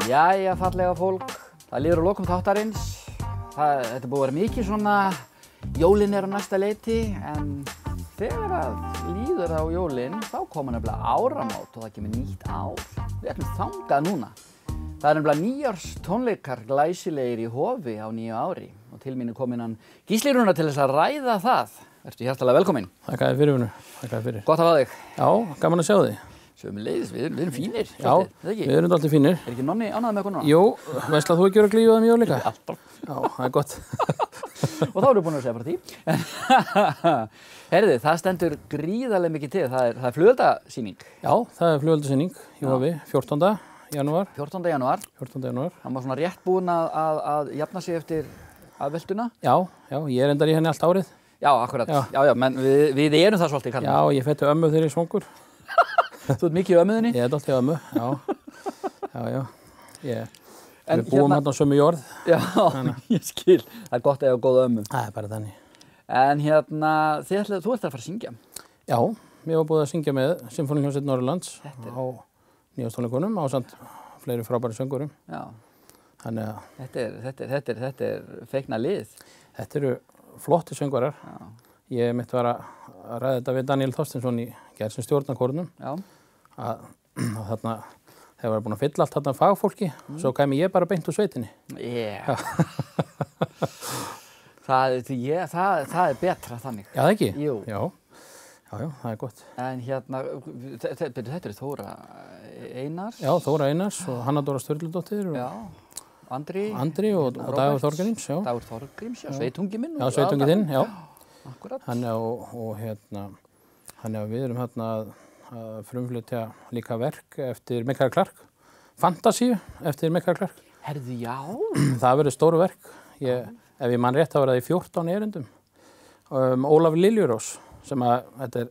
Jæja, fallega fólk, það líður á lokum þáttarins. Þetta búið að vera mikið svona, jólin á næsta leyti, en þegar líður á jólin, þá koma nefnilega áramót og það kemur nýtt ár. Við ætlum þangað núna. Það nefnilega nýjárstónleikar glæsilegir í Hofi á nýju ári og til mín komin hann Gísli Rúnar til þess að ræða það. Ertu hjartalega velkominn. Þakka þér fyrir, Unur. Þakka þér fyrir. Gott að hafa þig. Já, gaman að sjá þig. Sömuleiðis, við erum fínir. Já, við erum alltaf fínir. Ekki Nonni ánægður með okkur núna? Jú, veist að þú ekki verið að glífa það mjög líka? Alltaf. Já, það er gott. Og þá erum við búin að segja frá því. Herðu, það stendur gríðarlega mikið til. Það er flugeldasýning. Já, það er flugeldasýning í Hofi, 14. janúar. 14. janúar. 14. janúar. Hann var svona rétt búinn að jafna sig eftir aðveltuna. Já, ég er endar í henni allt árið. Já, akkurat. Já, menn við erum það svolítið kallar. Já, ég fætti ömmu þegar ég svongur. Þú ert mikið í ömmuðinni? Ég er dálítið ömmu, já. Við búum hérna á sömu jörð. Já, ég skil. Það er gott að eiga góða ömmu. Það er bara þannig. En hérna, þú ert að fara að syngja? Já, ég var búið að syngja með Sinfóníuhljómsveit Norðurlands á nýjárstónleikunum ásamt fleiri frábæri söngurum. Já. Þannig að þetta er feikna lið. Þetta eru flotti söngvarar. Já. Ég mitt var að ræða þetta við Daniel Þorsteinsson í gær sem stjórnarkórnum. Já. Að þarna þegar var búin að fylla allt þarna fagfólki, svo kæmi ég bara beint úr sveitinni. Já. Það er betra þannig. Já, það ekki? Jú. Já, það er gott. En hérna, þetta er Þóra Einars. Já, Þóra Einars og Hanna Dóra Sturludóttir. Já. Andri og Dagur Þorgríms, já. Dagur Þorgríms, já, sveitungi minn. Já, sveitungi þinn, já. Akkurat. Þannig að við erum hérna að frumflytja líka verk eftir Michael Clarke. Fantasíu eftir Michael Clarke. Herðu, já. Það verður stóru verk. Ef ég man rétt þá verður það í 14 erindum. Ólafur Liljurós, sem þetta er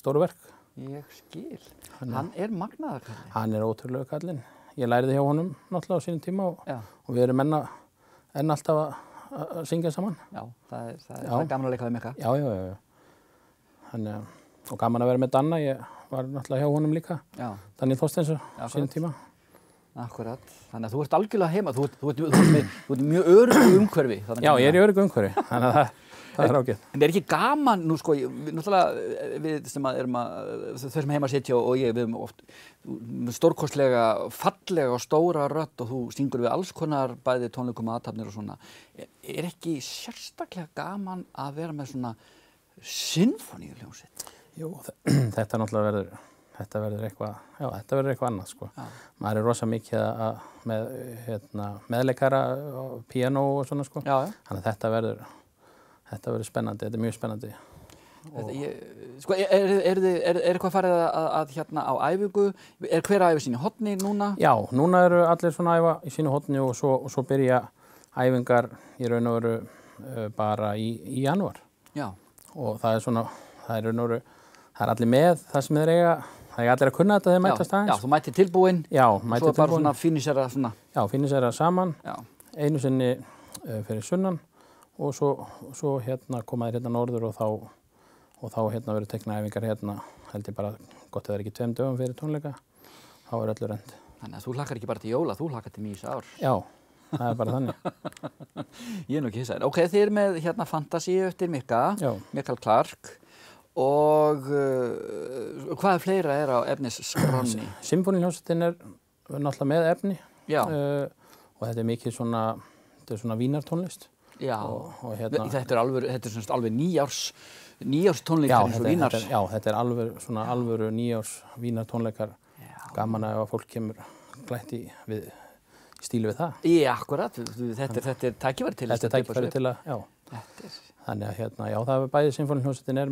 stóru verk. Ég skil. Hann er magnaður kallinn. Hann er ótrúlega kallinn. Ég læriði hjá honum náttúrulega á sínum tíma og við erum enn alltaf að syngja saman. Já, það er gaman að leika við Mikka. Já. Og gaman að vera með Danna, ég var náttúrulega hjá honum líka. Já. Daniel Þorsteinsson á sínum tíma. Akkurat. Þannig að þú ert algjörlega heima, þú ert mjög öruggu umhverfi. Já, ég er í öruggu umhverfi, þannig að það er ágætt. En er ekki gaman, náttúrulega við þau sem heima sitja og ég, við erum oft stórkostlega, fallega og stóra rödd og þú syngur við alls konar bæði tónleikum og athafnir og svona. Er ekki sérstaklega gaman að vera með svona sinfóníuhljómsveit? Jú, þetta náttúrulega verður eitthvað annað, sko. Já. Maður er rosa mikið með meðleikara og píanó og svona, sko. Já. Þannig að þetta verður spennandi, þetta er mjög spennandi. Er eitthvað farið að hérna á æfingu? Er hver að æfa sínu horni núna? Já, núna eru allir svona að æfa í sínu horni og svo byrja æfingar í raun og veru bara í janúar. Já. Og það er svona, það er allir með það sem þeir eiga. Það er allir að kunna þetta þegar mætast aðeins. Já, þú mætir tilbúinn. Já, mætir tilbúinn. Svo bara svona finisera svona. Já, finisera saman. Já. Einu sinni fyrir sunnan og svo hérna koma þeir hérna norður og þá hérna verður tekna æfingar hérna. Held ég bara gott að það er ekki 2 dögum fyrir tónleika. Þá er öllu rend. Þannig að þú hlakkar ekki bara til jóla, þú hlakkar til mýs ár. Já, það er bara þannig. Ég er nú ekki hissa. Ok, þið eru með hérna Fantasíu eftir Michael Clarke. Og hvað fleira er á efnisskránni? Sinfóníuhljómsveitin er náttúrulega með efni. Já. Og þetta er mikið svona vínartónlist. Já. Og hérna, þetta er alveg nýjárstónleikar eins og vínars. Já, þetta er alvöru nýjárs vínartónleikar. Gaman að ef fólk kemur glætt í stílu við það. Já, akkurat. Þetta er tækifæri til að Þannig að já, það er bæði Sinfóníuhljómsveitin er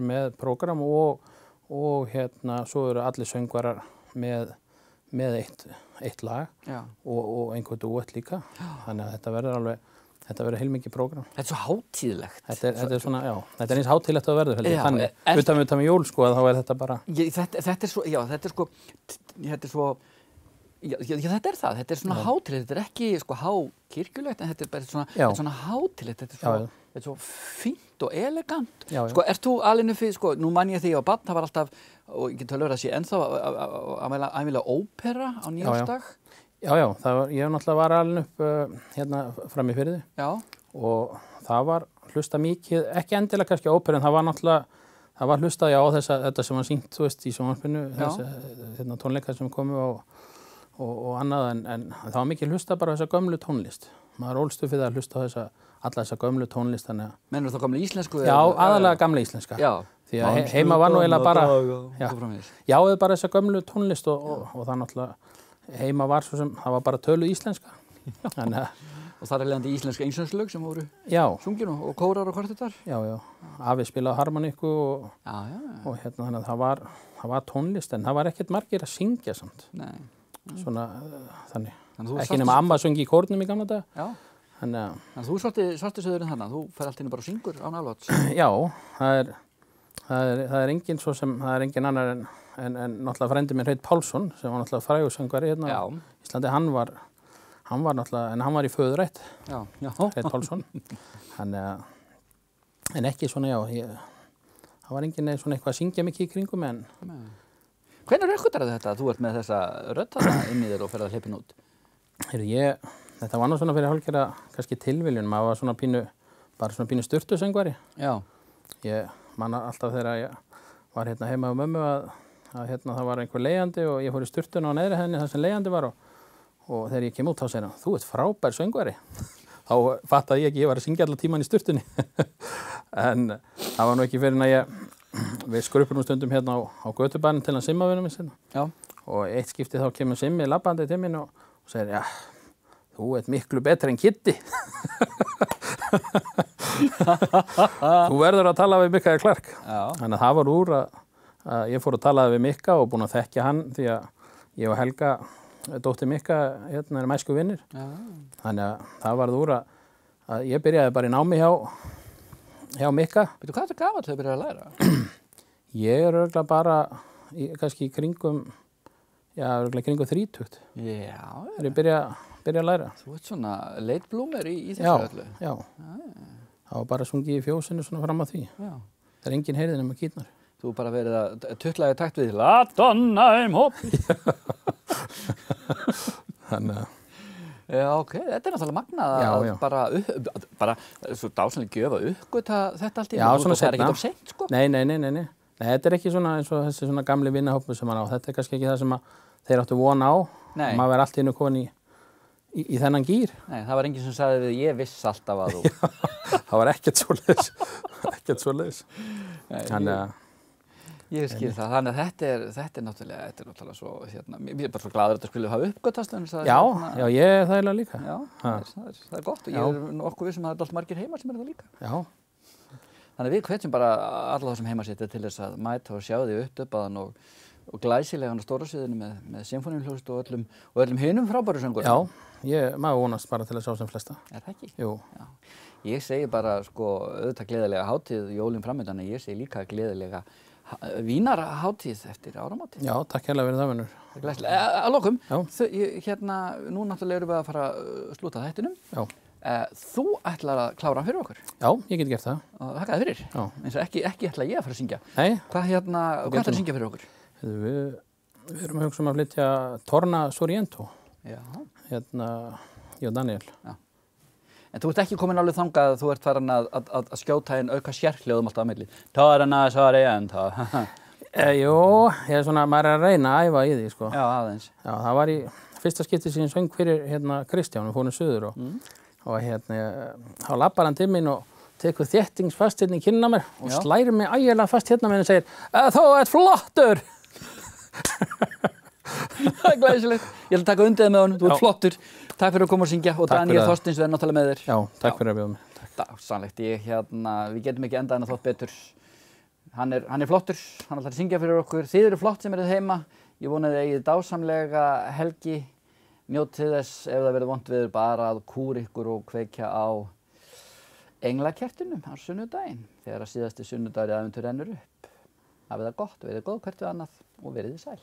með prógram og hérna svo eru allir söngvarar með eitt lag og einhver duett líka. Þannig að þetta verður heilmikið prógram. Þetta er svo hátíðlegt. Þetta er svona, já, þetta er eins hátíðlegt að verður, heldur. Þannig, utan með jól, sko, þá er þetta bara. Þetta er svona hátíðlegt, þetta er ekki sko hákirkjulegt, en þetta er bara svona hátíðlegt, þetta er svo fínt og elegant. Sko, ert þú alinn upp fyrir, sko, nú man ég því á barn, það var alltaf, og ég get tölur að sé ennþá æmilega ópera á nýjársdag. Já, ég náttúrulega var alin upp hérna fram í Firði. Já. Og það var hlusta mikið, ekki endilega kannski óperu, en það var náttúrulega, það var hlustað á þetta sem var sýnt, þú veist, í sjónvarpinu, þessi tónleikar sem komu og annað, en það var mikið hlusta bara þessa gömlu tónlist. Maður ólst upp við að hlusta á alla þessa gömlu tónlist, þannig að... Mennur þá gamla íslensku? Já, aðalega gamla íslenska. Já. Því að heima var nú eiginlega bara... Já, eða bara þessa gömlu tónlist og það náttúrulega... Heima var svo sem, það var bara töluð íslenska. Og það er leiðandi íslenska einsönslög sem voru sungin og kórar og kvartettar? Já. Afi spilaði harmonikku og hérna þannig að það var tónlist, en það var ekkert margir að syngja samt. Nei. Svona þannig. Ekki nema amma söngi í kórnum í gamla daga. Já. Þannig að þú svartisöðurinn þannig, þú fer allt inn bara og syngur án alvots. Já, það er engin svo sem, það er engin annar en náttúrulega frændi minn Hreinn Pálsson sem var náttúrulega frægusöngvari hérna í Íslandi, hann var náttúrulega, en hann var í föðurætt, Hreinn Pálsson, en ekki svona, það var engin svona eitthvað að syngja mikið í kringum, en... Hvenær uppgötvarðu þetta að þú ert með þessa rödd þarna inn í þér og ferð að hleypin út? Þetta var nú svona fyrir hálfgerða kannski tilviljun, maður var svona pínu sturtusöngvari. Já. Ég man alltaf þegar ég var hérna heima á mömmu að hérna það var einhver leigjandi og ég fór í sturtuna á neðri hæðinni þar sem leigjandi var og þegar ég kem út þá segir hann, þú ert frábær söngvari. Þá fattaði ég ekki, ég var að syngja allan tíman í sturtunni. En það var nú ekki fyrir en við skrupum stundum hérna á götubarinn til hann simmavinum minn sinna. Já. Og eitt skipti þá kemur simmi labbandi til mín og segir, já, þú ert miklu betri en Kitty. Þú verður að tala við Mikael Clark. Þannig að það var úr að ég fór að tala við Mikka og búinn að þekkja hann því að ég og Helga, dóttir Mikka, hérna erum æskuvinir. Þannig að það varð úr að ég byrjaði bara í námi hjá Mikka. Veitu, hvað er þetta gamall þegar þú byrjaði að læra? Ég er örugglega bara kannski í kringum 30. Já. Þegar ég byrja að læra. Þú ert svona late bloomer í þessu öllu. Já. Það var bara sungið í fjósinu svona fram að því. Já. Það er engin heyrið nema gítarnar. Þú bara verið að tuttla í takt við La donna im hoppi. Þannig að... Já, ok, þetta er náttúrulega magnað að bara svo dásanlega gjöf að uppgöta þetta allt í. Já, svona setna. Það er ekkert of seint, sko. Nei. Nei, þetta er ekki svona eins og þessi svona gamli vinahópur sem hann á. Þetta er kannski ekki það sem þeir áttu von á. Nei. Maður verið allt í einu komin í þennan gír. Nei, það var enginn sem sagði við, ég viss alltaf að þú. Það var ekkert svoleiðis. Þannig að... Ég skil það, þannig að þetta er náttúrulega svo, hérna, ég er bara svo glaður að þetta skulle hafa uppgötast. Já, ég er það eiginlega líka. Já, það er gott og ég er okkur vissum að það er allt margir heimar sem er það líka. Já. Þannig að við hvetjum bara alla þessum heimasýttir til þess að mæta og sjá því uppdöpaðan og glæsilegan á stóra sviðinu með symfóníuhljómsveit og öllum hinum frábæru söngurum. Já, maður vonast bara til að sjá sem flesta. Er það ekki? Jú. Já. Ég segi bara, auðvitað gleðilega hátíð, jólin framundan, en ég segi líka gleðilega vínarhátíð eftir áramótin. Já, takk hérlega fyrir það, vinnur. Það er glæsilega. Að lokum, hérna, nú náttúrulega erum við að fara að slúta þættinum. Já. Þú ætlar að klára hann fyrir okkur. Já, ég get gert það. Og þakka þér fyrir. Já. Eins og ekki ætla ég að fara að syngja. Nei. Hvað ætlar að syngja fyrir okkur? Við erum að hugsa að flytja Torna Sorrento. Já. Hérna, ég og Daniel. Já. En þú ert ekki komin alveg þangað að þú ert farin að skjóta inn auka sérhljóðum alltaf á milli. Torna Sorrento. Jú, ég er svona, maður er að reyna að æfa í því, sko. Já, aðeins. Já, það var í fyrsta skipti sem ég söng fyrir Kristján, við fórum suður og þá lappar hann til mín og tekur þéttingsfast hérna í kinnina mér og slærir mig ægilega fast hérna mér og segir þú ert flottur! Það er glæsilegt. Ég ætla að taka undir það með honum, þú ert flottur. Takk fyrir að koma og syngja og Daniel Þorsteins verður náttúrulega með þér. Já, takk fyrir að bjóða mig. Sannlegt, við getum ekki endað en að þótt betur. Hann er flottur, hann ætlar að syngja fyrir okkur. Þið eru flott sem eruð heima. Ég vona þið eigið dásamlega helgi. Njótið þess ef það verður vont viður bara að kúra ykkur og kveikja á englakertunum á sunnudaginn. Þegar að síðasti sunnudagur í aðventur rennur upp. Hafið það gott, verið góð hvert við annað og verið þið sæl.